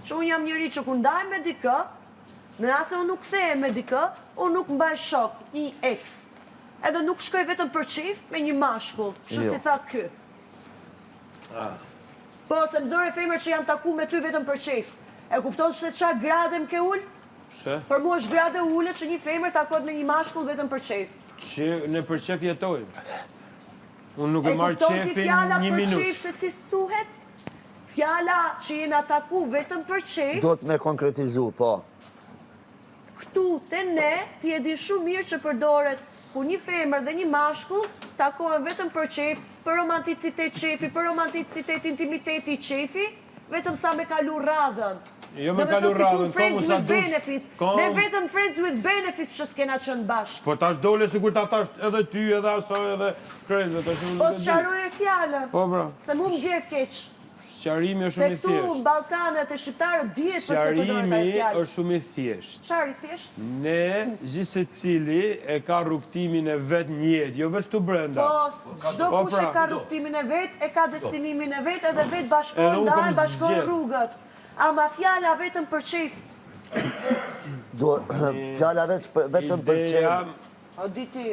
që unë jam njëri që kur ndaj me dikë, në rase unë nuk kthehem me dikë, unë nuk mbaj shok, një ex. Edhe nuk shkoj vetëm për qif me një mashkull, kështu si tha ky. Po, se më dore femër që janë taku me ty vetëm për qif. E kupton se qa grade më ke ullë? Pse? Për mu është grade ullët që një femër takot me një mashkull vetëm për qef. Që në për qef jetojmë. Unë nuk e marrë qefin një për minut. qef se si thuhet? Fjala që jena taku vetëm për qef, Do të me konkretizu, po. këtu te ne ti e di shumë mirë që përdoret ku një femër dhe një mashkull takohen vetëm për qef, për romanticitet qefi, për romanticitet intimiteti qefi, vetëm sa me kalu radhën. Jo me kalu radhën, komu sa dush. Ne vetëm friends with benefits që s'kena qënë bashkë. Po tash dole sigur ta thash edhe ty, edhe asoj, edhe krejtë. Po s'qaroj e fjallën. Po bra. Se mu më gjerë keqë. Sqarimi është Se shumë i këtu në thjeshtë. Balkanët e Shqiptarët dihet përse përdoret ai Sqarimi fjalë. është shumë i thjeshtë. Çfarë i thjesht? Ne, gjithë se cili e ka rrugtimin e vetë një jetë, jo veç të brenda. Po, çdo kush e ka rrugtimin e vet, e ka destinimin e vet, edhe vet bashkon ndaj, bashkon rrugët. Ama fjala vetëm për qef. Fjala vetëm për qef. O di ti,